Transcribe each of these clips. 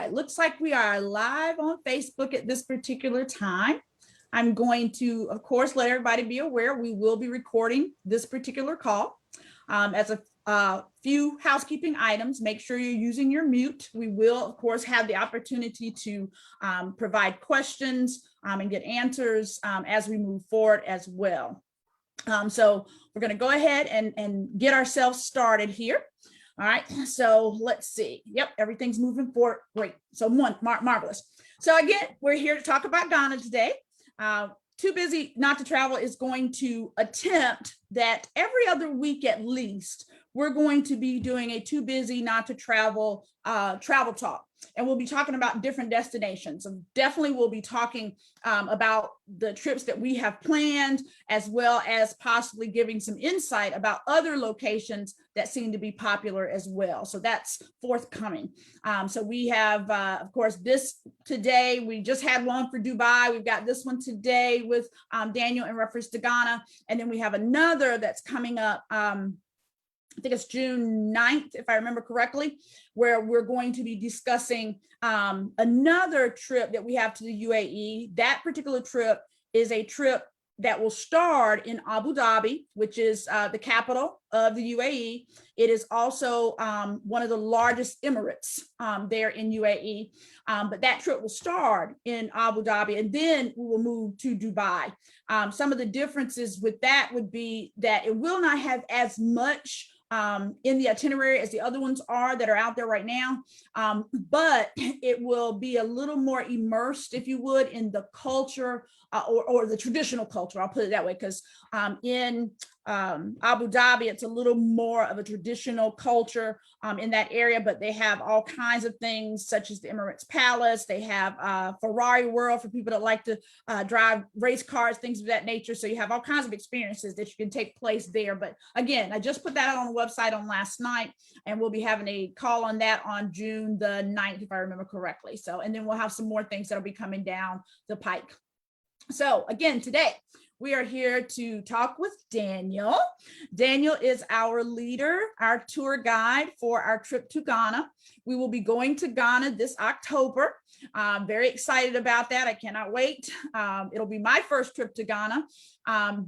right, looks like we are live on Facebook at this particular time. I'm going to, of course, let everybody be aware we will be recording this particular call. As a few housekeeping items, make sure you're using your mute. We will, of course, have the opportunity to provide questions and get answers as we move forward as well. So we're going to go ahead and get ourselves started here. All right, so let's see. Yep, everything's moving forward. Great. So marvelous. So again, we're here to talk about Ghana today. Too Busy Not to Travel is going to attempt that every other week at least, we're going to be doing a Too Busy Not to Travel travel talk. And we'll be talking about different destinations. So definitely we'll be talking about the trips that we have planned, as well as possibly giving some insight about other locations that seem to be popular as well. So that's forthcoming. So we have, of course, this today. We just had one for Dubai. We've got this one today with Daniel in reference to Ghana. And then we have another that's coming up. I think it's June 9th, if I remember correctly, where we're going to be discussing another trip that we have to the UAE. That particular trip is a trip that will start in Abu Dhabi, which is the capital of the UAE. It is also one of the largest emirates there in UAE. But that trip will start in Abu Dhabi, and then we will move to Dubai. Some of the differences with that would be that it will not have as much in the itinerary as the other ones are that are out there right now, but it will be a little more immersed, if you would, in the culture or the traditional culture. I'll put it that way, because in Abu Dhabi, it's a little more of a traditional culture in that area, but they have all kinds of things such as the Emirates Palace. They have Ferrari World for people that like to drive race cars, things of that nature. So you have all kinds of experiences that you can take place there. But again, I just put that out on the website on last night, and we'll be having a call on that on June the 9th, if I remember correctly. So, and then we'll have some more things that'll be coming down the pike. So again, today, we are here to talk with Daniel. Daniel is our leader, our tour guide for our trip to Ghana. We will be going to Ghana this October. I'm very excited about that. I cannot wait. It'll be my first trip to Ghana.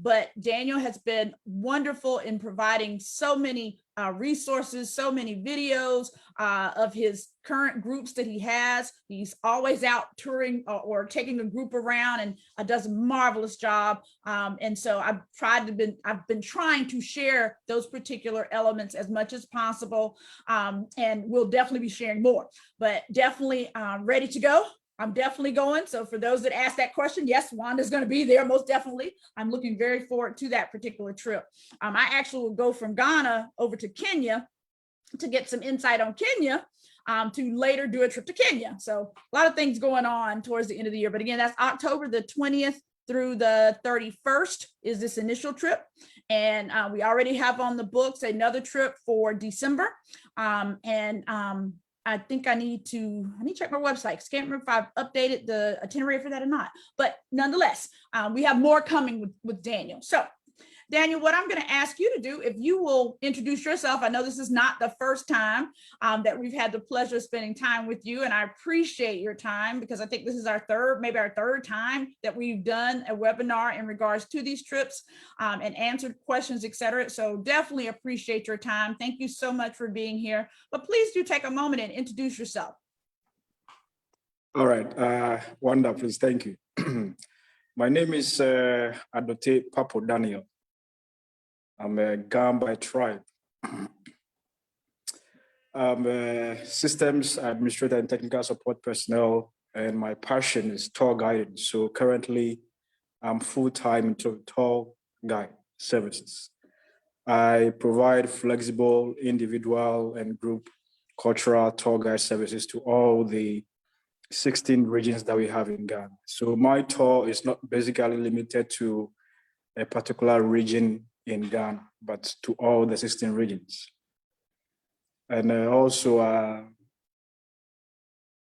But Daniel has been wonderful in providing so many resources, so many videos of his current groups that he has. He's always out touring or taking a group around, and does a marvelous job. And so I've been trying to share those particular elements as much as possible. And we'll definitely be sharing more, but definitely ready to go. I'm definitely going. So for those that asked that question, yes, Wanda's going to be there, most definitely. I'm looking very forward to that particular trip. I actually will go from Ghana over to Kenya to get some insight on Kenya, to later do a trip to Kenya. So a lot of things going on towards the end of the year. But again, that's October the 20th through the 31st is this initial trip. And we already have on the books another trip for December. I think I need to check my website. I can't remember if I've updated the itinerary for that or not, but nonetheless, we have more coming with Daniel. So Daniel, what I'm going to ask you to do, if you will introduce yourself. I know this is not the first time that we've had the pleasure of spending time with you, and I appreciate your time, because I think this is our third time that we've done a webinar in regards to these trips and answered questions, etc. So definitely appreciate your time. Thank you so much for being here. But please do take a moment and introduce yourself. All right, Wanda, please, thank you. My name is Adotey Pappoe Daniel. I'm a Ghanaian by tribe. I'm a systems administrator and technical support personnel, and my passion is tour guiding. So currently, I'm full-time into tour guide services. I provide flexible, individual, and group cultural tour guide services to all the 16 regions that we have in Ghana. So my tour is not basically limited to a particular region in Ghana, but to all the 16 regions. And also,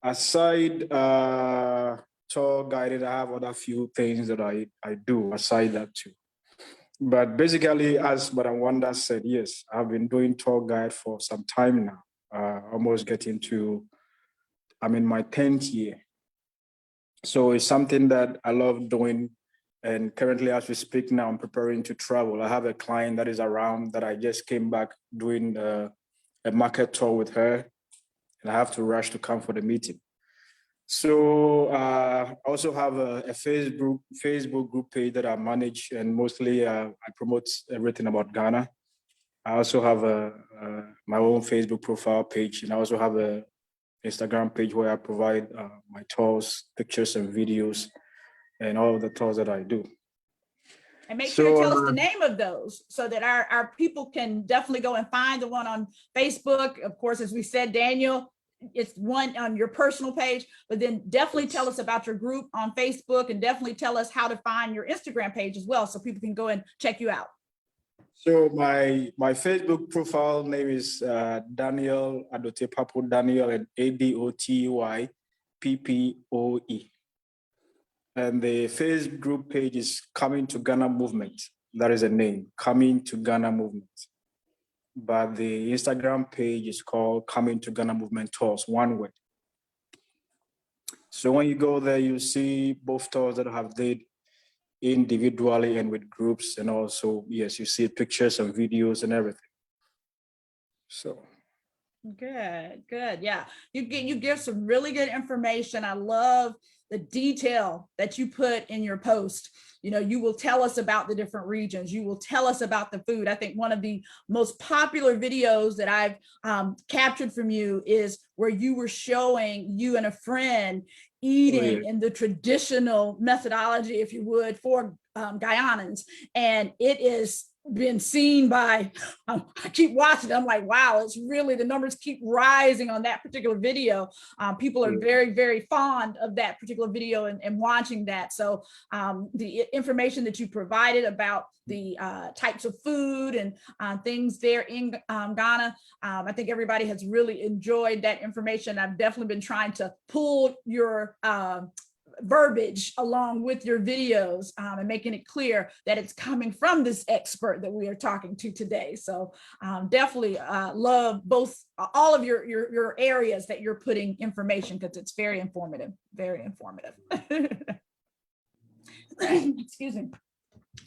aside tour guided, I have other few things that I do aside that too. But basically, as Madam Wanda said, yes, I've been doing tour guide for some time now, almost getting to I'm in my 10th year. So it's something that I love doing. And currently, as we speak now, I'm preparing to travel. I have a client that is around that I just came back doing a market tour with her, and I have to rush to come for the meeting. So I also have a Facebook group page that I manage, and mostly I promote everything about Ghana. I also have my own Facebook profile page, and I also have a Instagram page where I provide my tours, pictures, and videos, and all of the tours that I do. And make sure to tell us the name of those so that our people can definitely go and find the one on Facebook. Of course, as we said, Daniel, it's one on your personal page, but then definitely tell us about your group on Facebook, and definitely tell us how to find your Instagram page as well, so people can go and check you out. So my Facebook profile name is Daniel Adotey Pappoe, Daniel, and Adotey Pappoe. And the Facebook group page is Coming to Ghana Movement. That is a name, Coming to Ghana Movement. But the Instagram page is called Coming to Ghana Movement Tours, one word. So when you go there, you see both tours that I have did individually and with groups. And also, yes, you see pictures and videos and everything. So. Good. Yeah, you give some really good information. I love the detail that you put in your post. You will tell us about the different regions. You will tell us about the food. I think one of the most popular videos that I've captured from you is where you were showing you and a friend eating in the traditional methodology, if you would, for Guyanans. And it is been seen by, I keep watching, I'm like, wow, it's really, the numbers keep rising on that particular video. People are very, very fond of that particular video and watching that. So the information that you provided about the types of food and things there in Ghana, I think everybody has really enjoyed that information. I've definitely been trying to pull your verbiage along with your videos and making it clear that it's coming from this expert that we are talking to today. So definitely love all of your areas that you're putting information, because it's very informative, very informative. Excuse me.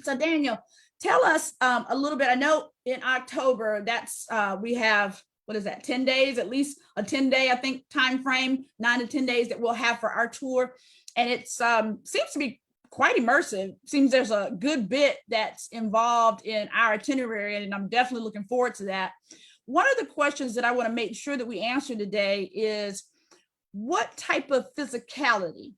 So Daniel, tell us a little bit. I know in October, that's we have, what is that, 10 days, at least a 10-day, I think, time frame, 9 to 10 days that we'll have for our tour. And it seems to be quite immersive. Seems there's a good bit that's involved in our itinerary, and I'm definitely looking forward to that. One of the questions that I want to make sure that we answer today is, what type of physicality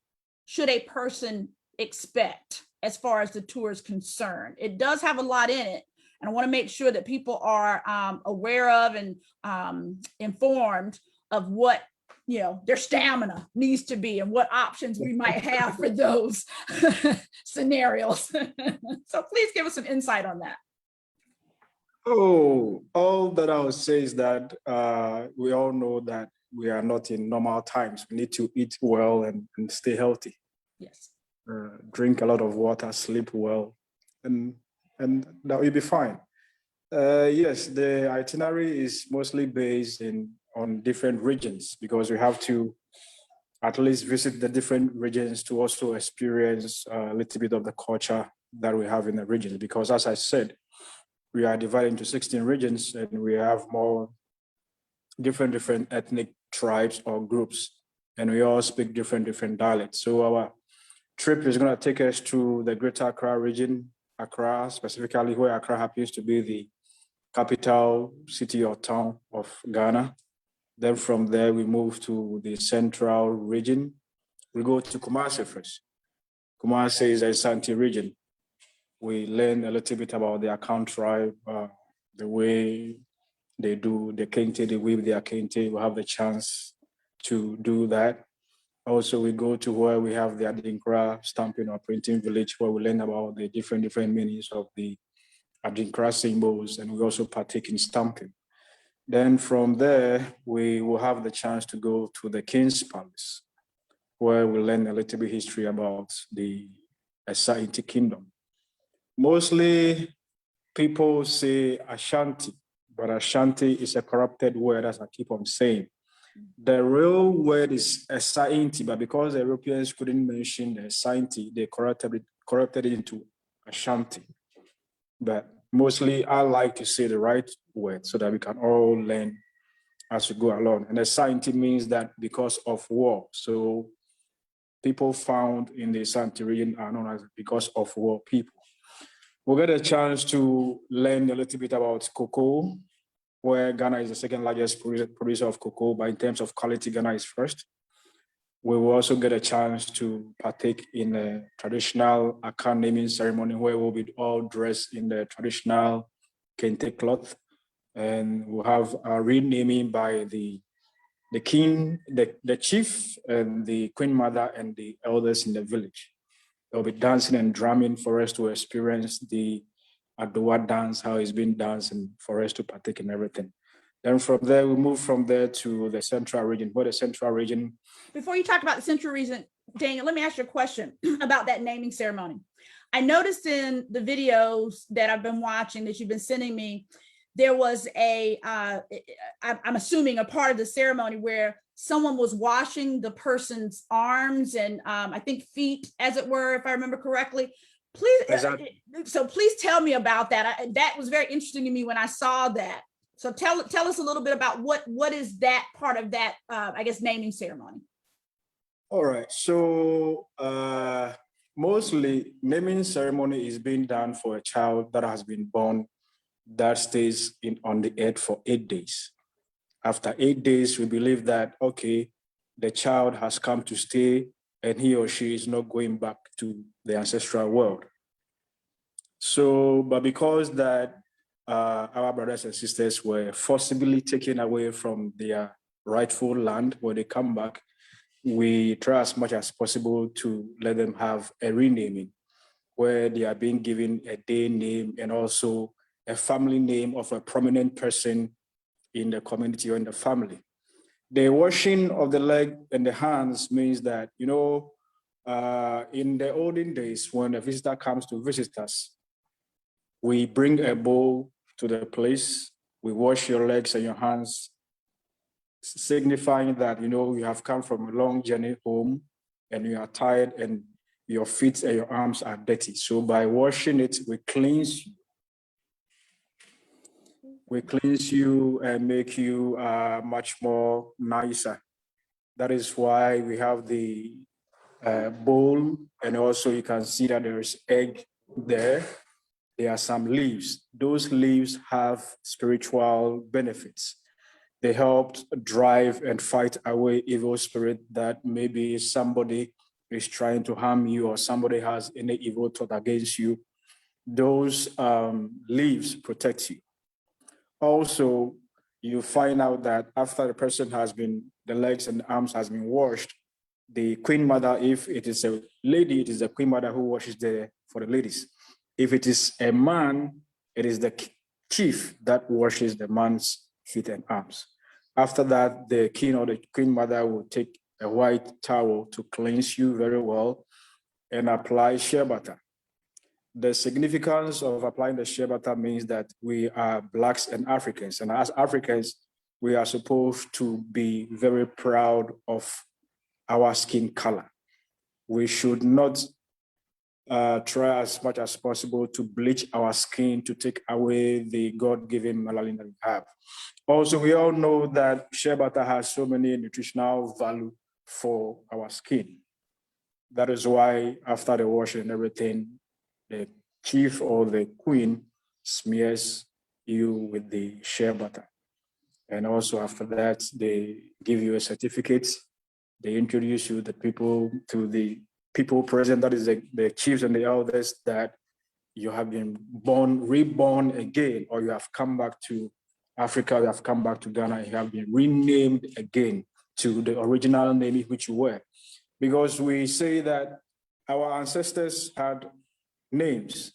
should a person expect as far as the tour is concerned? It does have a lot in it, and I want to make sure that people are aware of and informed of what their stamina needs to be and what options we might have for those scenarios. So please give us some insight on that. Oh, all that I would say is that we all know that we are not in normal times. We need to eat well and stay healthy. Yes. Drink a lot of water, sleep well, and that will be fine. Yes, the itinerary is mostly based on different regions, because we have to at least visit the different regions to also experience a little bit of the culture that we have in the regions. Because as I said, we are divided into 16 regions, and we have more different ethnic tribes or groups, and we all speak different dialects. So our trip is going to take us to the Greater Accra region, Accra specifically, where Accra happens to be the capital city or town of Ghana. Then from there, we move to the central region. We go to Kumasi first. Kumasi is a Asante region. We learn a little bit about the Akan tribe, the way they do the Kente, they weave their Kente. We have the chance to do that. Also, we go to where we have the Adinkra stamping or printing village, where we learn about the different meanings of the Adinkra symbols, and we also partake in stamping. Then from there, we will have the chance to go to the King's Palace, where we learn a little bit history about the Asante Kingdom. Mostly people say Ashanti, but Ashanti is a corrupted word, as I keep on saying. The real word is a scienti, but because the Europeans couldn't mention the scienti, they corrupted it into Ashanti. But mostly I like to say the right word so that we can all learn as we go along. And the scienti means that because of war. So people found in the Ashanti region are known as because of war people. We'll get a chance to learn a little bit about cocoa, where Ghana is the second largest producer of cocoa, but in terms of quality, Ghana is first. We will also get a chance to partake in a traditional Akan naming ceremony where we'll be all dressed in the traditional Kente cloth. And we'll have a renaming by the king, the chief, and the queen mother, and the elders in the village. They'll be dancing and drumming for us to experience the Adowa dance, how it's been danced, and for us to partake in everything. Then from there, we move from there to the central region, where the central region. Before you talk about the central region, Daniel, let me ask you a question about that naming ceremony. I noticed in the videos that I've been watching that you've been sending me, there was I'm assuming a part of the ceremony where someone was washing the person's arms and I think feet, as it were, if I remember correctly. Please, so please tell me about that. That was very interesting to me when I saw that. So tell us a little bit about what is that part of that, I guess, naming ceremony. All right. So mostly naming ceremony is being done for a child that has been born that stays on the earth for 8 days. After 8 days, we believe that, okay, the child has come to stay and he or she is not going back to the ancestral world. So, but because that our brothers and sisters were forcibly taken away from their rightful land, when they come back, we try as much as possible to let them have a renaming where they are being given a day name and also a family name of a prominent person in the community or in the family. The washing of the leg and the hands means that, in the olden days, when a visitor comes to visit us, we bring a bowl to the place, we wash your legs and your hands, signifying that, you have come from a long journey home and you are tired and your feet and your arms are dirty. So by washing it, we cleanse you. We cleanse you and make you much more nicer. That is why we have the bowl, and also you can see that there is egg there. There are some leaves. Those leaves have spiritual benefits. They help drive and fight away evil spirit that maybe somebody is trying to harm you or somebody has any evil thought against you. Those leaves protect you. Also, you find out that after the person the legs and the arms has been washed, the queen mother, if it is a lady, it is the queen mother who washes for the ladies. If it is a man, it is the chief that washes the man's feet and arms. After that, the king or the queen mother will take a white towel to cleanse you very well and apply shea butter. The significance of applying the shea butter means that we are Blacks and Africans. And as Africans, we are supposed to be very proud of our skin color. We should not try as much as possible to bleach our skin to take away the God-given melanin that we have. Also, we all know that shea butter has so many nutritional value for our skin. That is why after the washing and everything, the chief or the queen smears you with the shea butter. And also after that, they give you a certificate. They introduce you to the people present, that is the chiefs and the elders, that you have been reborn again, or you have come back to Africa, you have come back to Ghana, you have been renamed again to the original name in which you were. Because we say that our ancestors had names,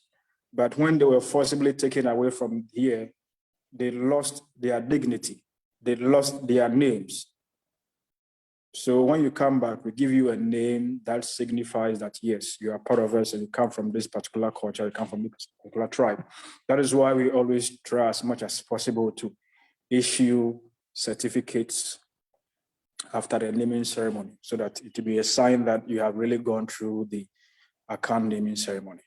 but when they were forcibly taken away from here, they lost their dignity, they lost their names. So when you come back, we give you a name that signifies that, yes, you are part of us and you come from this particular culture, you come from this particular tribe. That is why we always try as much as possible to issue certificates after the naming ceremony, so that it will be a sign that you have really gone through the account naming ceremony.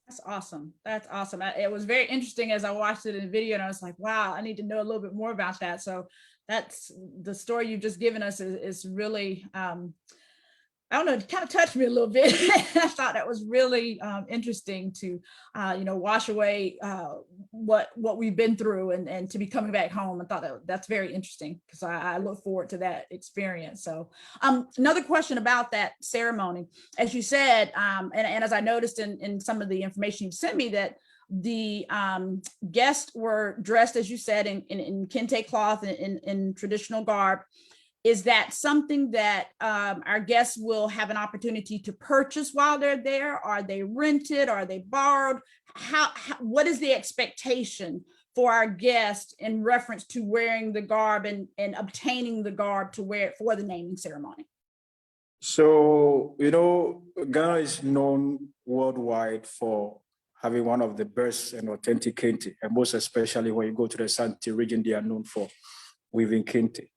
That's awesome. That's awesome. It was very interesting as I watched it in the video, and I was like, wow, I need to know a little bit more about that. So that's the story you've just given us is really, I don't know, it kind of touched me a little bit. I thought that was really interesting to, wash away what we've been through and to be coming back home. I thought that's very interesting because I look forward to that experience. So another question about that ceremony, as you said, and as I noticed in some of the information you sent me, that the guests were dressed, as you said, in kente cloth, in traditional garb. Is that something that our guests will have an opportunity to purchase while they're there? Are they rented? Are they borrowed? What is the expectation for our guests in reference to wearing the garb and obtaining the garb to wear it for the naming ceremony? So, Ghana is known worldwide for having one of the best and authentic kente, and most especially when you go to the Asante region, they are known for weaving kente.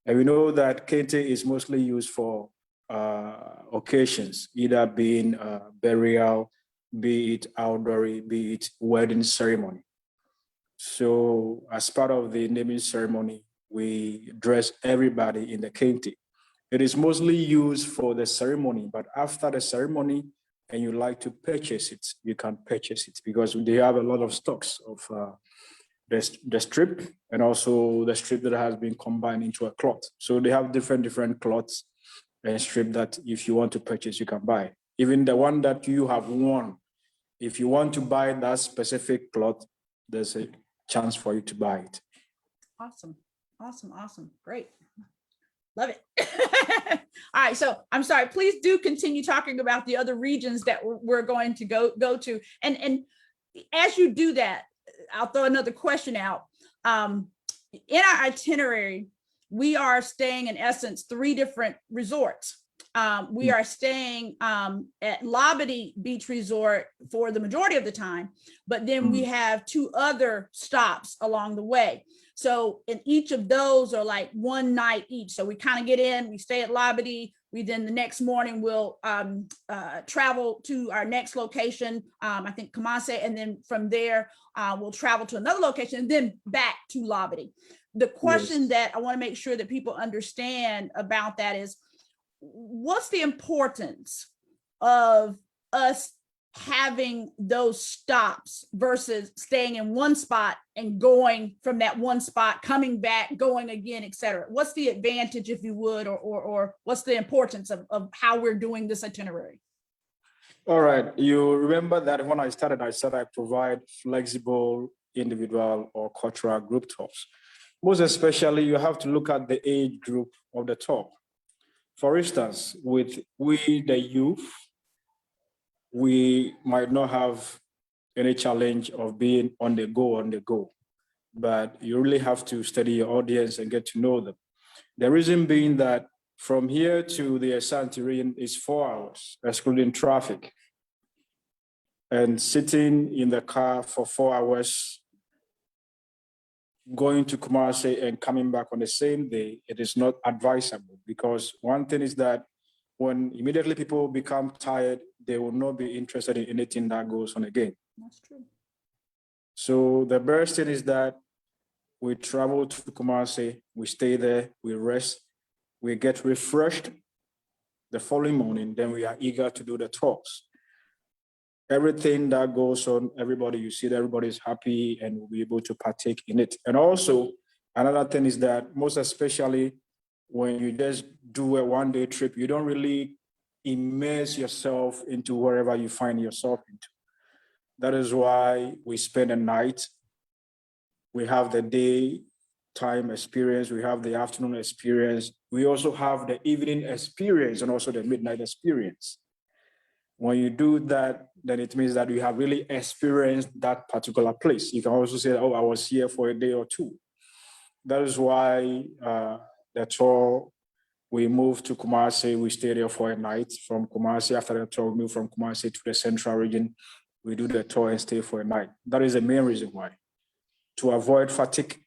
And we know that kente is mostly used for occasions, either being burial, be it outdoor, be it wedding ceremony. So as part of the naming ceremony, we dress everybody in the kente. It is mostly used for the ceremony, but after the ceremony, and you like to purchase it, you can purchase it because they have a lot of stocks of the strip, and also the strip that has been combined into a cloth. So they have different cloths and strip that if you want to purchase, you can buy. Even the one that you have worn, if you want to buy that specific cloth, there's a chance for you to buy it. Awesome. Great. Love it. All right, so I'm sorry, please do continue talking about the other regions that we're going to go to. And as you do that, I'll throw another question out. In our itinerary, we are staying in essence 3 different resorts. We are staying at Labadee Beach Resort for the majority of the time, but then we have 2 other stops along the way. So in each of those are like 1 night each. So we kind of get in, we stay at Labadee. We then the next morning we'll travel to our next location, I think Kumasi, and then from there we'll travel to another location and then back to Labadee. The question that I want to make sure that people understand about that is, what's the importance of us having those stops versus staying in one spot and going from that one spot, coming back, going again, et cetera? What's the advantage, if you would, or what's the importance of how we're doing this itinerary? All right. You remember that when I started, I said I provide flexible individual or cultural group tours. Most especially, you have to look at the age group of the tour. For instance, with the youth, we might not have any challenge of being on the go, but you really have to study your audience and get to know them. The reason being that from here to the Asante region is 4 hours, excluding traffic. And sitting in the car for 4 hours, going to Kumasi and coming back on the same day, it is not advisable, because one thing is that when immediately people become tired, they will not be interested in anything that goes on again. That's true. So the best thing is that we travel to Kumasi, we stay there, we rest, we get refreshed the following morning, then we are eager to do the tours. Everything that goes on, everybody, you see that everybody is happy and will be able to partake in it. And also, another thing is that most especially when you just do a one-day trip, you don't really immerse yourself into wherever you find yourself into. That is why we spend a night. We have the daytime experience, we have the afternoon experience. We also have the evening experience and also the midnight experience. When you do that, then it means that you have really experienced that particular place. You can also say, oh, I was here for a day or 2. That is why the tour, we moved to Kumasi, we stayed there for a night. From Kumasi, after the tour, we moved from Kumasi to the central region. We do the tour and stay for a night. That is the main reason why, to avoid fatigue.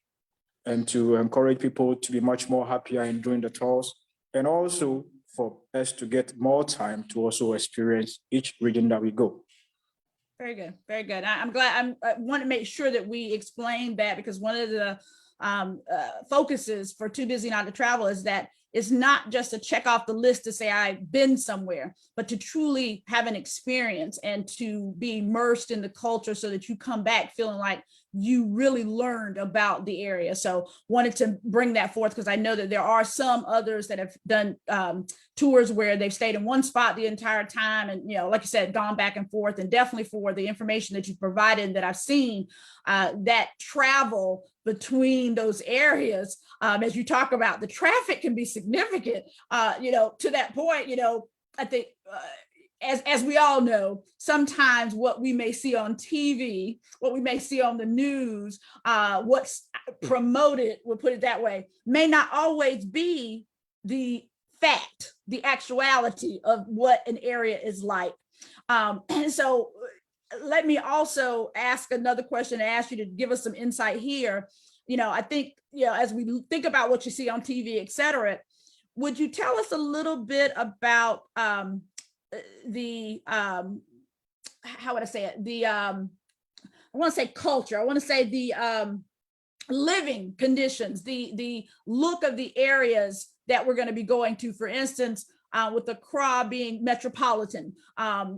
and to encourage people to be much more happier in doing the tours, and also for us to get more time to also experience each region that we go. Very good. Very good. I'm glad. I want to make sure that we explain that, because one of the focuses for Too Busy Not to Travel is that it's not just to check off the list to say I've been somewhere, but to truly have an experience and to be immersed in the culture so that you come back feeling like you really learned about the area. So wanted to bring that forth, because I know that there are some others that have done tours where they've stayed in one spot the entire time, and, you know, like you said, gone back and forth. And definitely for the information that you provided and that I've seen, that travel between those areas, as you talk about, the traffic can be significant, you know, to that point. You know, I think as we all know, sometimes what we may see on TV, what we may see on the news, what's promoted, we'll put it that way, may not always be the fact, the actuality of what an area is like. And so let me also ask another question and ask you to give us some insight here. You know, I think, you know, as we think about what you see on TV, et cetera, would you tell us a little bit about the how would I say it? The I want to say culture. I want to say the living conditions, the look of the areas that we're going to be going to. For instance, with the Accra being metropolitan,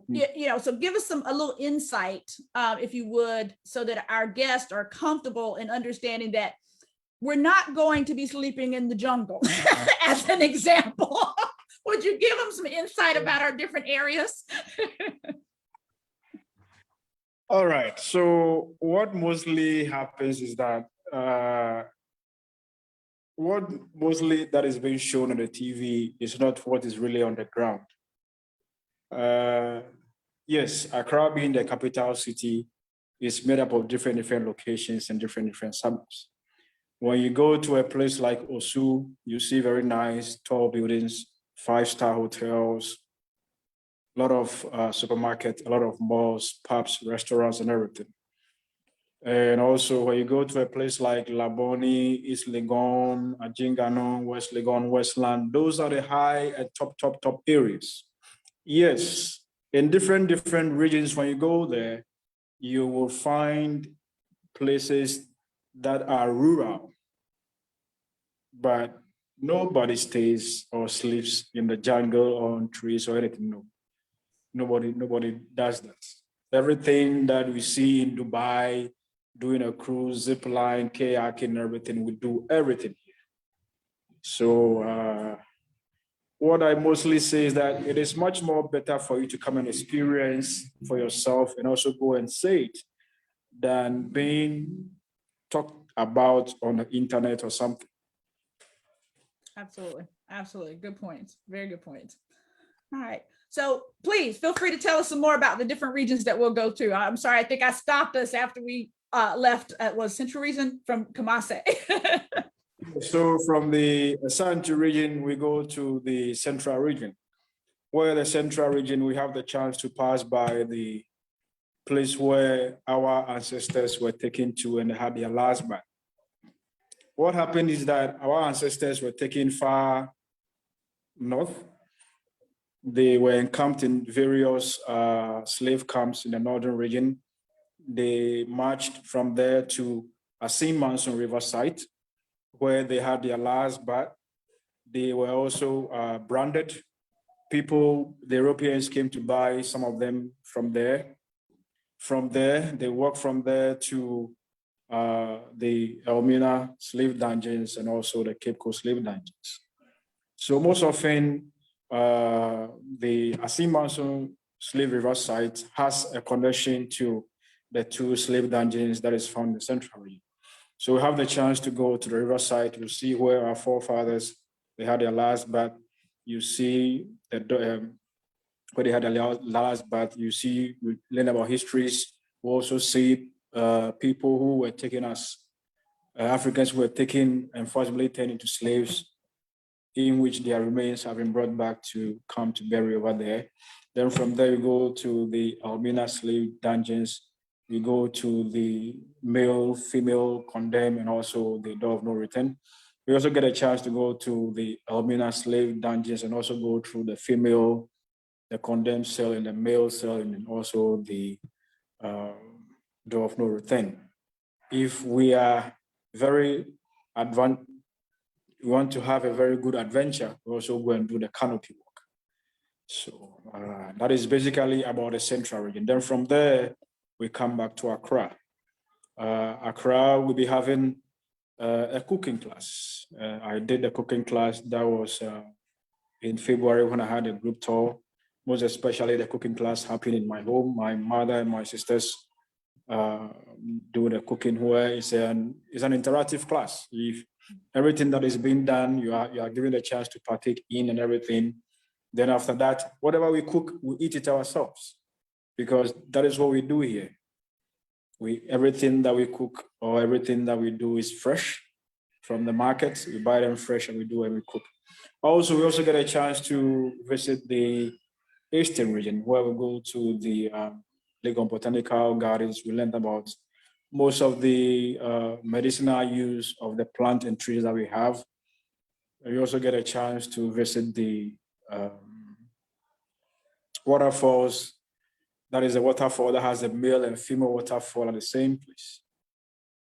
you know, so give us a little insight, if you would, so that our guests are comfortable in understanding that we're not going to be sleeping in the jungle, as an example. Would you give them some insight about our different areas? All right. So what mostly happens is that what mostly that is being shown on the TV is not what is really on the ground. Yes, Accra being the capital city is made up of different locations and different suburbs. When you go to a place like Osu, you see very nice tall buildings, 5-star hotels, a lot of supermarkets, a lot of malls, pubs, restaurants, and everything. And also, when you go to a place like Laboni, East Legon, Ajingano, West Legon, Westland, those are the high and top areas. Yes, in different regions, when you go there, you will find places that are rural, but nobody stays or sleeps in the jungle or on trees or anything. No, nobody does that. Everything that we see in Dubai, doing a cruise, zip line, kayaking, and everything, we do everything here. So what I mostly say is that it is much more better for you to come and experience for yourself and also go and say it than being talked about on the internet or something. Absolutely. Absolutely. Good points. Very good points. All right. So please feel free to tell us some more about the different regions that we'll go to. I'm sorry, I think I stopped us after we left was Central Region from Kumasi. So from the Asante region, we go to the Central region. Where the Central region, we have the chance to pass by the place where our ancestors were taken to and they had their last bath. What happened is that our ancestors were taken far north. They were encamped in various slave camps in the northern region. They marched from there to Asin Riverside, where they had their last bath. They were also branded. People, the Europeans came to buy some of them from there. From there, they walked from there to the Elmina slave dungeons and also the Cape Coast slave dungeons. So most often, the Asin slave river site has a connection to the two slave dungeons that is found in the Central region. So we have the chance to go to the riverside to see where our forefathers, they had their last bath. You see where they had their last bath. You see, we learn about histories. We also see people who were taken as Africans who were taken and forcibly turned into slaves, in which their remains have been brought back to come to bury over there. Then from there, you go to the Almina slave dungeons. We go to the male, female, condemn, and also the door of no return. We also get a chance to go to the Elmina slave dungeons and also go through the female, the condemned cell, and the male cell, and also the door of no return. If we are very advanced, we want to have a very good adventure, we also go and do the canopy walk. So that is basically about the central region. Then from there, we come back to Accra. Accra will be having a cooking class. I did a cooking class that was in February when I had a group tour, most especially the cooking class happened in my home. My mother and my sisters do the cooking, where it's an interactive class. If everything that is being done, you are given a chance to partake in and everything. Then after that, whatever we cook, we eat it ourselves, because that is what we do here. Everything that we cook or everything that we do is fresh from the market. We buy them fresh and we do and we cook. Also, we also get a chance to visit the Eastern region, where we go to the Legon Botanical Gardens. We learned about most of the medicinal use of the plant and trees that we have. We also get a chance to visit the waterfalls. That is a waterfall that has a male and female waterfall at the same place.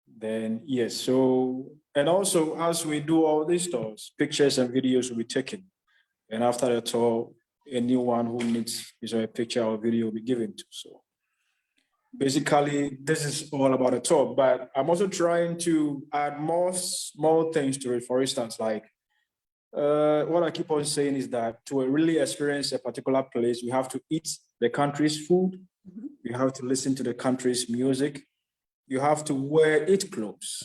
Then, yes, so, and also as we do all these tours, pictures and videos will be taken. And after the tour, anyone who needs a picture or video will be given to. So basically, this is all about the tour, but I'm also trying to add more small things to it. For instance, like what I keep on saying is that to really experience a particular place, we have to eat the country's food. You have to listen to the country's music. You have to wear its clothes.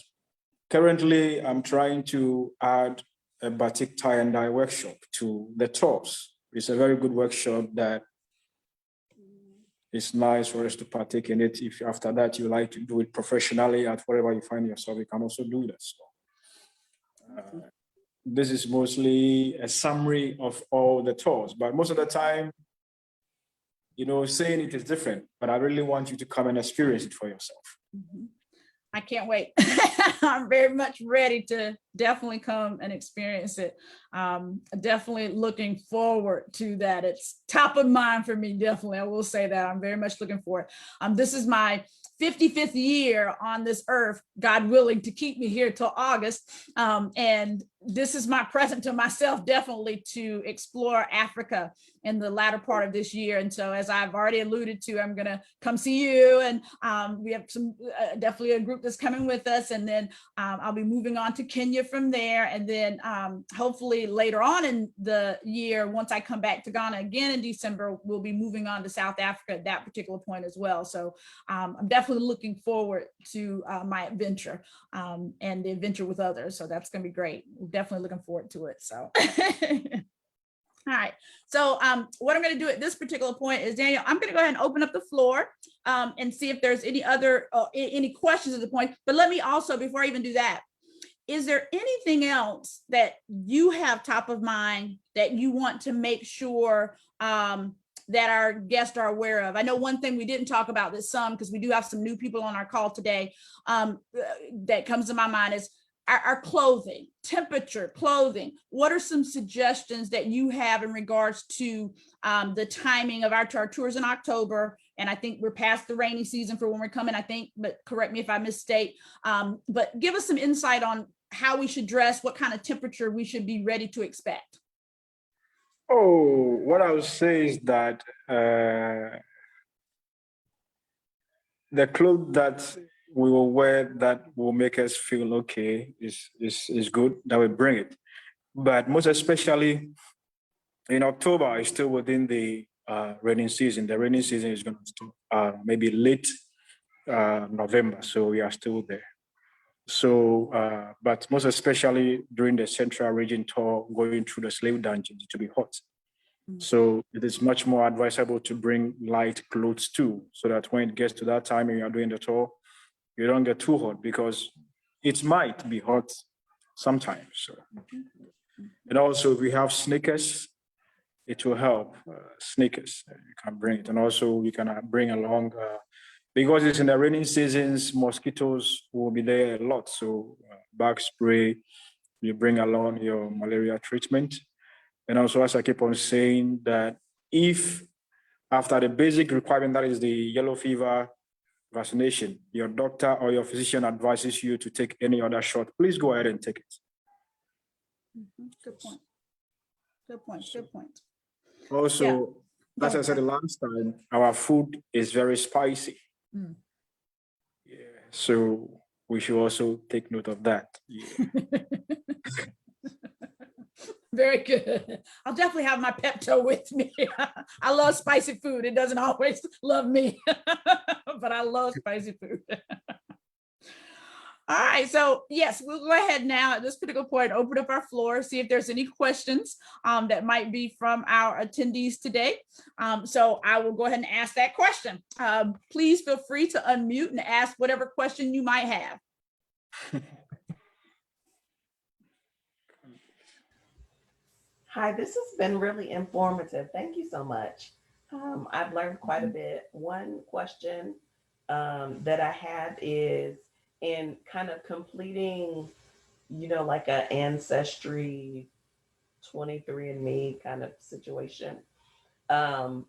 Currently, I'm trying to add a batik tie and dye workshop to the tours. It's a very good workshop that is nice for us to partake in it. If after that you like to do it professionally at wherever you find yourself, you can also do that. So, this is mostly a summary of all the tours, but most of the time, saying it is different, but I really want you to come and experience it for yourself. I can't wait. I'm very much ready to definitely come and experience it. Definitely looking forward to that. It's top of mind for me, definitely. I will say that. I'm very much looking forward. This is my 55th year on this earth, God willing to keep me here till August. And this is my present to myself, definitely, to explore Africa in the latter part of this year. And so, as I've already alluded to, I'm going to come see you. And we have some definitely a group that's coming with us. And then I'll be moving on to Kenya from there. And then hopefully later on in the year, once I come back to Ghana again in December, we'll be moving on to South Africa at that particular point as well. So I'm definitely looking forward to my adventure and the adventure with others. So that's going to be great. Definitely looking forward to it. So all right. So what I'm going to do at this particular point is, Daniel, I'm going to go ahead and open up the floor and see if there's any other any questions at the point. But let me also, before I even do that, is there anything else that you have top of mind that you want to make sure that our guests are aware of? I know one thing we didn't talk about this some, because we do have some new people on our call today, that comes to my mind is our clothing, temperature, clothing. What are some suggestions that you have in regards to the timing of our tours in October? And I think we're past the rainy season for when we're coming, I think, but correct me if I misstate. But give us some insight on how we should dress, what kind of temperature we should be ready to expect. Oh, what I would say is that the clothes that we will wear that will make us feel okay is good, that we bring it. But most especially in October, it's still within the rainy season. The rainy season is going to start maybe late November, so we are still there. So, but most especially during the central region tour, going through the slave dungeons, to be hot. So it is much more advisable to bring light clothes too, so that when it gets to that time and you're doing the tour, you don't get too hot, because it might be hot sometimes. So, and also if we have sneakers, it will help. Sneakers, you can bring it, and also you can bring along because it's in the raining seasons, mosquitoes will be there a lot. So bug spray, you bring along your malaria treatment. And also, as I keep on saying, that if after the basic requirement, that is the yellow fever vaccination, your doctor or your physician advises you to take any other shot, please go ahead and take it. Good point. Good point. Good point. Also, as I said the last time, our food is very spicy. Mm. Yeah, so we should also take note of that. Yeah. Very good. I'll definitely have my Pepto with me. I love spicy food. It doesn't always love me, but I love spicy food. All right, so yes, we'll go ahead now at this particular point, open up our floor, see if there's any questions that might be from our attendees today. So I will go ahead and ask that question. Please feel free to unmute and ask whatever question you might have. Hi, this has been really informative. Thank you so much. I've learned quite a bit. One question that I have is in kind of completing, like an ancestry 23andMe kind of situation. I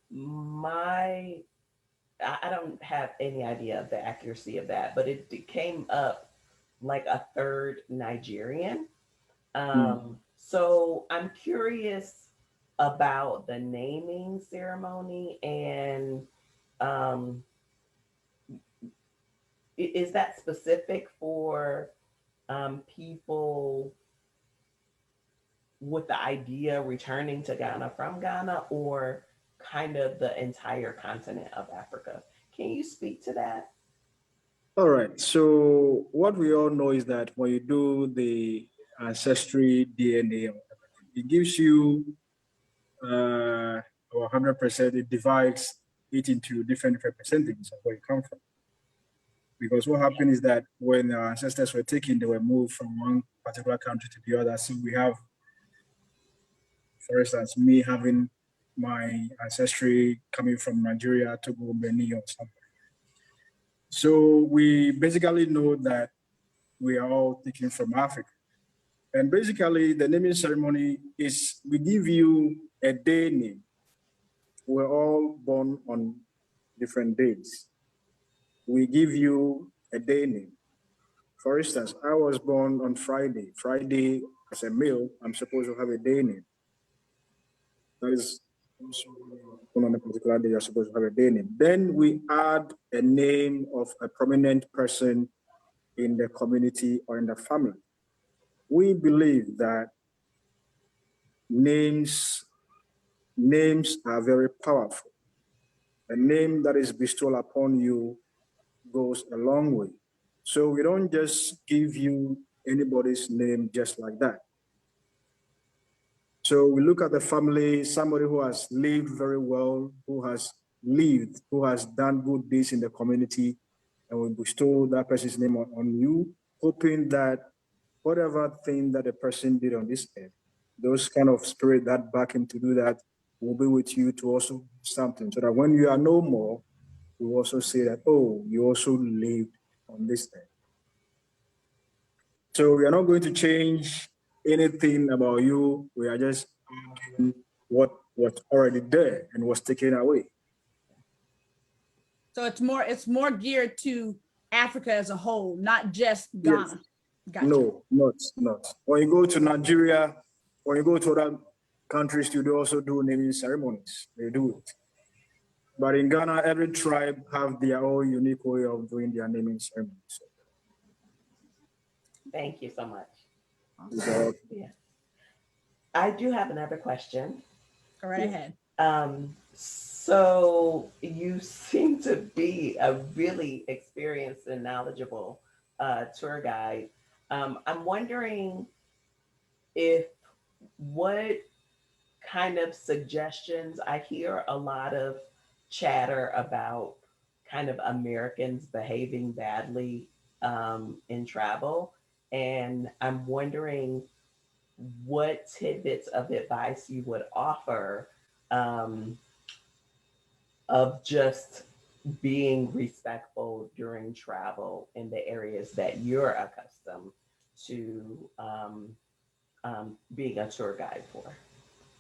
don't have any idea of the accuracy of that, but it came up like a third Nigerian. So I'm curious about the naming ceremony and is that specific for people with the idea returning to Ghana from Ghana or kind of the entire continent of Africa? Can you speak to that? All right. So what we all know is that when you do the ancestry DNA, it gives you 100%. It divides it into different percentages of where you come from. Because what happened is that when our ancestors were taken, they were moved from one particular country to the other. So we have, for instance, me having my ancestry coming from Nigeria, Togo, Benin, or something. So we basically know that we are all taken from Africa. And basically the naming ceremony is, we give you a day name. We're all born on different days. We give you a day name. For instance, I was born on Friday. Friday, as a male, I'm supposed to have a day name. That is, on a particular day, you're supposed to have a day name. Then we add a name of a prominent person in the community or in the family. We believe that names are very powerful. A name that is bestowed upon you goes a long way. So we don't just give you anybody's name just like that. So we look at the family, somebody who has lived very well, who has done good deeds in the community, and we bestow that person's name on you, hoping that whatever thing that the person did on this earth, those kind of spirit that back him to do that will be with you to also do something, so that when you are no more, we also say that, oh, you also lived on this earth. So we are not going to change anything about you. We are just doing what was already there and was taken away. So it's more geared to Africa as a whole, not just Ghana. Yes. Gotcha. No, not. When you go to Nigeria, when you go to other countries, they also do naming ceremonies. They do it. But in Ghana, every tribe have their own unique way of doing their naming ceremonies. Thank you so much. So, Yeah. I do have another question. Go right ahead. So you seem to be a really experienced and knowledgeable tour guide. I'm wondering if what kind of suggestions, I hear a lot of chatter about kind of Americans behaving badly in travel. And I'm wondering what tidbits of advice you would offer of just being respectful during travel in the areas that you're accustomed to being a tour guide for?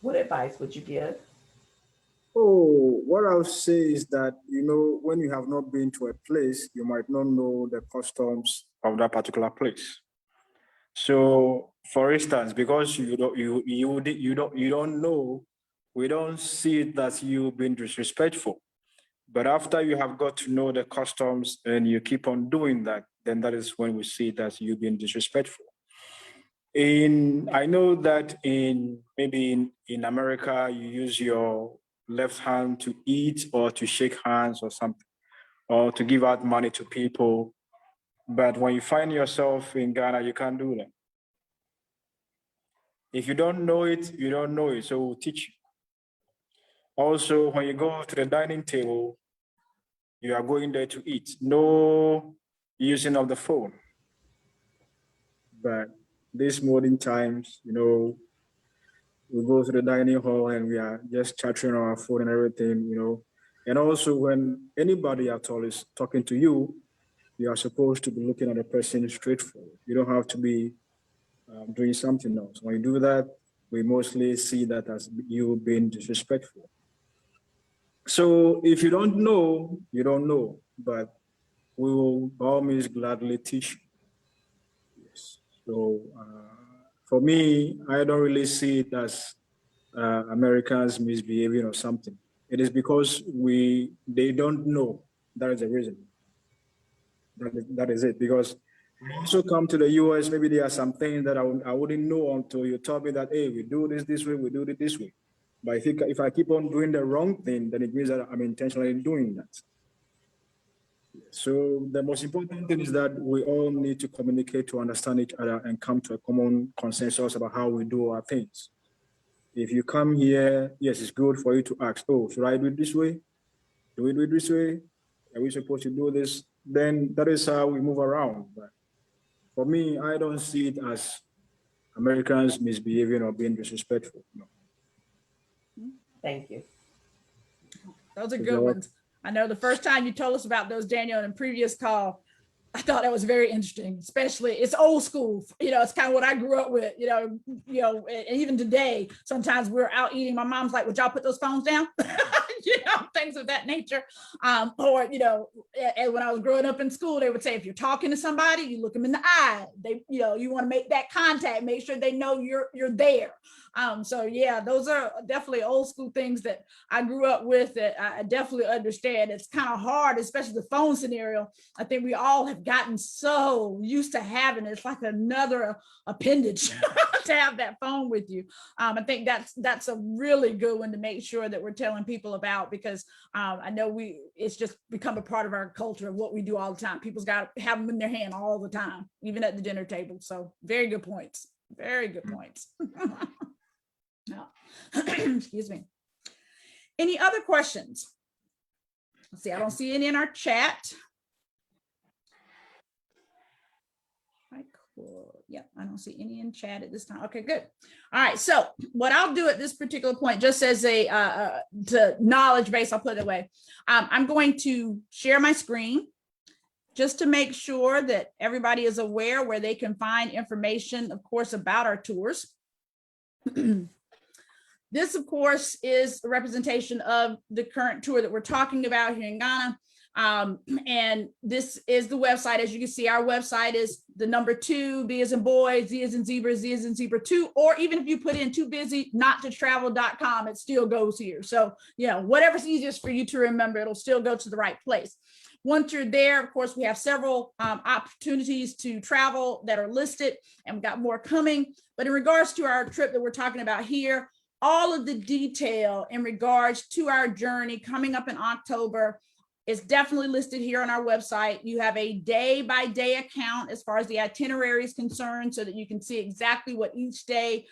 What advice would you give? Oh, what I'll say is that, when you have not been to a place, you might not know the customs of that particular place. So, for instance, because you don't know, we don't see it as you being disrespectful. But after you have got to know the customs and you keep on doing that, then that is when we see it as you being disrespectful. I know that in America, you use your left hand to eat or to shake hands or something, or to give out money to people. But when you find yourself in Ghana, you can't do that. If you don't know it, you don't know it. So we'll teach you. Also, when you go to the dining table, you are going there to eat. No using of the phone. But these modern times, we go to the dining hall and we are just chattering on our phone and everything. And also when anybody at all is talking to you, you are supposed to be looking at the person straight forward. You don't have to be doing something else. When you do that, we mostly see that as you being disrespectful. So if you don't know, you don't know, but we will by all means gladly teach you. Yes. So for me, I don't really see it as Americans misbehaving or something. It is because they don't know. That is the reason. That is it. Because I also come to the US, maybe there are some things that I wouldn't know until you tell me that, hey, we do this way, we do it this way. But if I keep on doing the wrong thing, then it means that I'm intentionally doing that. So the most important thing is that we all need to communicate to understand each other and come to a common consensus about how we do our things. If you come here, yes, it's good for you to ask, oh, should I do it this way? Do we do it this way? Are we supposed to do this? Then that is how we move around. But for me, I don't see it as Americans misbehaving or being disrespectful. No. Thank you. Those are good ones. I know the first time you told us about those, Daniel, in a previous call, I thought that was very interesting, especially it's old school. It's kind of what I grew up with, and even today, sometimes we're out eating. My mom's like, would y'all put those phones down? Things of that nature. And when I was growing up in school, they would say, if you're talking to somebody, you look them in the eye. You want to make that contact, make sure they know you're there. So yeah, those are definitely old school things that I grew up with that I definitely understand. It's kind of hard, especially the phone scenario. I think we all have gotten so used to having it. It's like another appendage to have that phone with you. I think that's a really good one to make sure that we're telling people about, because I know it's just become a part of our culture of what we do all the time. People's got to have them in their hand all the time, even at the dinner table. So very good points. Very good points. No. Excuse me. Any other questions? Let's see, I don't see any in our chat. Right, cool. Yep, I don't see any in chat at this time. Okay, good. All right, so what I'll do at this particular point, just as a to knowledge base, I'll put it away. I'm going to share my screen just to make sure that everybody is aware where they can find information, of course, about our tours. This, of course, is a representation of the current tour that we're talking about here in Ghana. And this is the website. As you can see, our website is the number 2, B as in boy, Z as in zebra, Z as in zebra 2, or even if you put in 2BusyNot2Travel.com, it still goes here. So, whatever's easiest for you to remember, it'll still go to the right place. Once you're there, of course, we have several opportunities to travel that are listed, and we've got more coming. But in regards to our trip that we're talking about here, all of the detail in regards to our journey coming up in October is definitely listed here on our website. You have a day-by-day account as far as the itinerary is concerned, so that you can see exactly what each day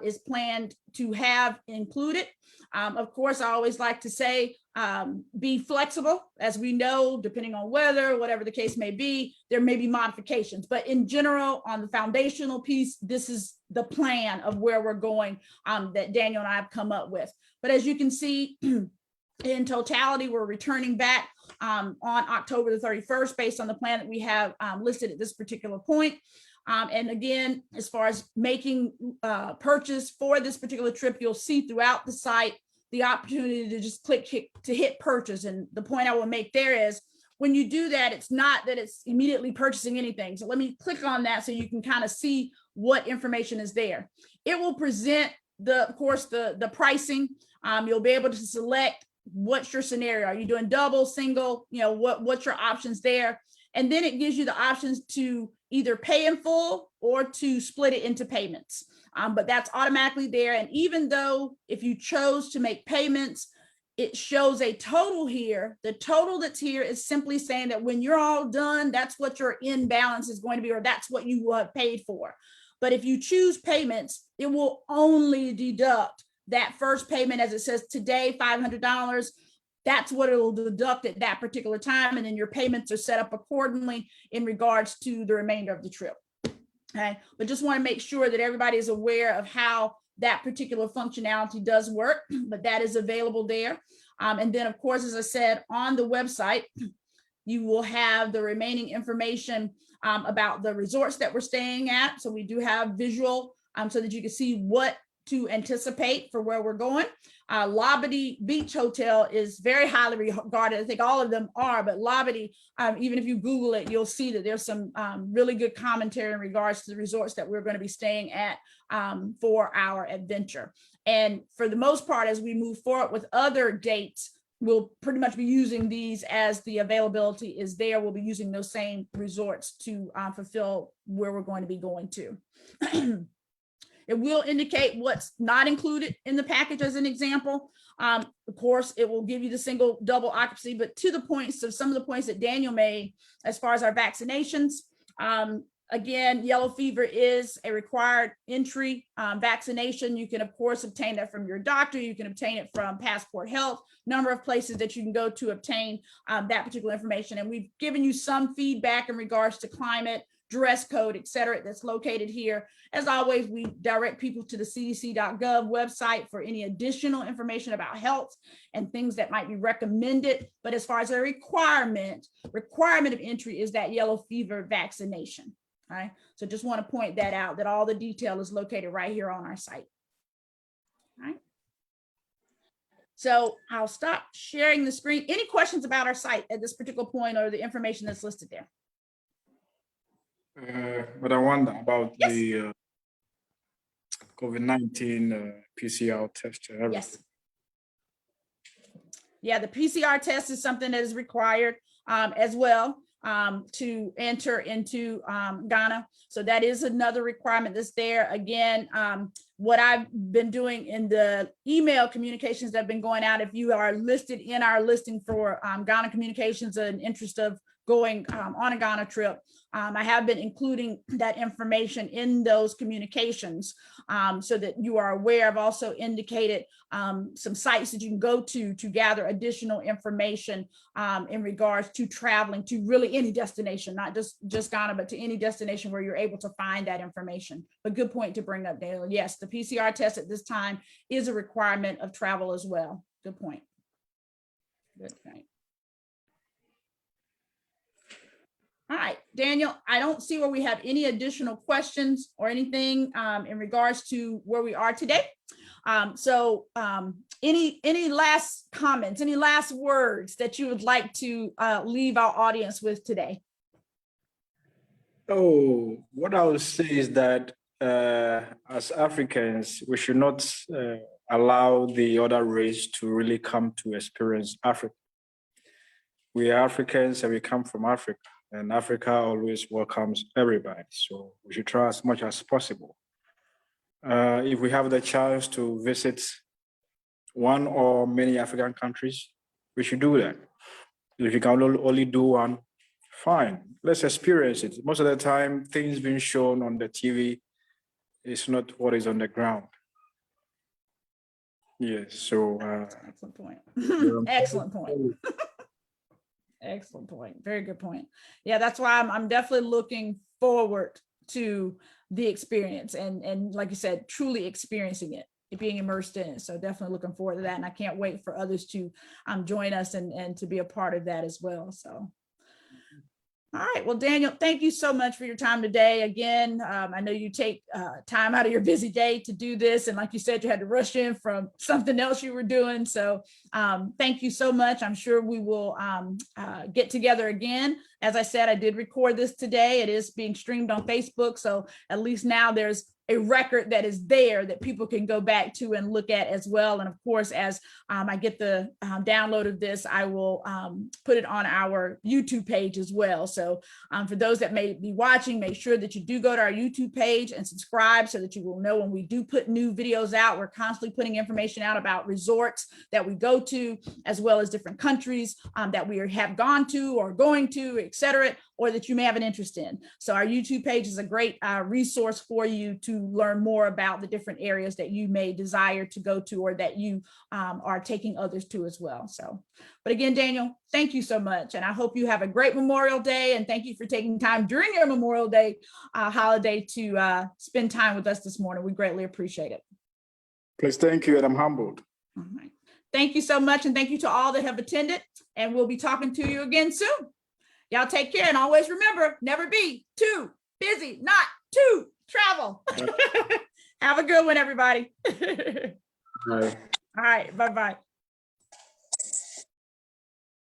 is planned to have included. Of course, I always like to say, be flexible. As we know, depending on weather, whatever the case may be, there may be modifications. But in general, on the foundational piece, this is the plan of where we're going that Daniel and I have come up with. But as you can see, in totality, we're returning back on October the 31st based on the plan that we have listed at this particular point. And again, as far as making purchase for this particular trip, you'll see throughout the site the opportunity to just click to hit purchase. And the point I will make there is when you do that, it's not that it's immediately purchasing anything. So let me click on that so you can kind of see what information is there. It will present of course, the pricing. You'll be able to select what's your scenario. Are you doing double, single, what's your options there? And then it gives you the options to either pay in full or to split it into payments. But that's automatically there. And even though if you chose to make payments, it shows a total here. The total that's here is simply saying that when you're all done, that's what your end balance is going to be, or that's what you have paid for. But if you choose payments, it will only deduct that first payment, as it says today, $500. That's what it'll deduct at that particular time. And then your payments are set up accordingly in regards to the remainder of the trip. Okay, but just want to make sure that everybody is aware of how that particular functionality does work, but that is available there. And then of course, as I said, on the website, you will have the remaining information about the resorts that we're staying at. So we do have visual so that you can see what to anticipate for where we're going. Labadee Beach Hotel is very highly regarded. I think all of them are, but Labadee, even if you Google it, you'll see that there's some really good commentary in regards to the resorts that we're going to be staying at for our adventure. And for the most part, as we move forward with other dates, we'll pretty much be using these as the availability is there. We'll be using those same resorts to fulfill where we're going to be going to. It will indicate what's not included in the package as an example. Of course, it will give you the single, double occupancy, but to the points of some of the points that Daniel made as far as our vaccinations. Again, yellow fever is a required entry vaccination. You can, of course, obtain that from your doctor. You can obtain it from Passport Health, number of places that you can go to obtain that particular information. And we've given you some feedback in regards to climate, dress code, et cetera, that's located here. As always, we direct people to the cdc.gov website for any additional information about health and things that might be recommended. But as far as a requirement of entry is that yellow fever vaccination. All right, so just want to point that out, that all the detail is located right here on our site. All right. So I'll stop sharing the screen. Any questions about our site at this particular point or the information that's listed there? But I wonder about Yes. the COVID-19 PCR test. Yes. Yeah, the PCR test is something that is required as well to enter into Ghana. So that is another requirement that's there. Again, what I've been doing in the email communications that have been going out, if you are listed in our listing for Ghana communications and interest of going on a Ghana trip, I have been including that information in those communications so that you are aware. I've also indicated some sites that you can go to gather additional information in regards to traveling to really any destination, not just Ghana, but to any destination where you're able to find that information. But good point to bring up, Daniel. Yes, the PCR test at this time is a requirement of travel as well. Good point. Good point. All right, Daniel, I don't see where we have any additional questions or anything in regards to where we are today. Any last comments, any last words that you would like to leave our audience with today? Oh, what I would say is that as Africans, we should not allow the other race to really come to experience Africa. We are Africans and we come from Africa. And Africa always welcomes everybody. So we should try as much as possible. If we have the chance to visit one or many African countries, we should do that. If you can only do one, fine, let's experience it. Most of the time, things being shown on the TV is not what is on the ground. Yes, so. Excellent point. Excellent point. Excellent point. Very good point. Yeah, that's why I'm definitely looking forward to the experience and like you said, truly experiencing it. being immersed in it. So definitely looking forward to that. And I can't wait for others to join us and to be a part of that as well. So. All right. Well, Daniel, thank you so much for your time today. Again, I know you take time out of your busy day to do this. And like you said, you had to rush in from something else you were doing. So thank you so much. I'm sure we will get together again. As I said, I did record this today. It is being streamed on Facebook. So at least now there's a record that is there that people can go back to and look at as well. And of course, as I get the download of this, I will put it on our YouTube page as well. So for those that may be watching, make sure that you do go to our YouTube page and subscribe so that you will know when we do put new videos out. We're constantly putting information out about resorts that we go to, as well as different countries that we have gone to or going to, et cetera, or that you may have an interest in. So our YouTube page is a great resource for you to learn more about the different areas that you may desire to go to or that you are taking others to as well. So, but again, Daniel, thank you so much. And I hope you have a great Memorial Day. And thank you for taking time during your Memorial Day holiday to spend time with us this morning. We greatly appreciate it. Please, thank you. And I'm humbled. All right. Thank you so much. And thank you to all that have attended. And we'll be talking to you again soon. Y'all take care and always remember, never be too busy not to travel. Have a good one, everybody. Bye. All right. Bye-bye.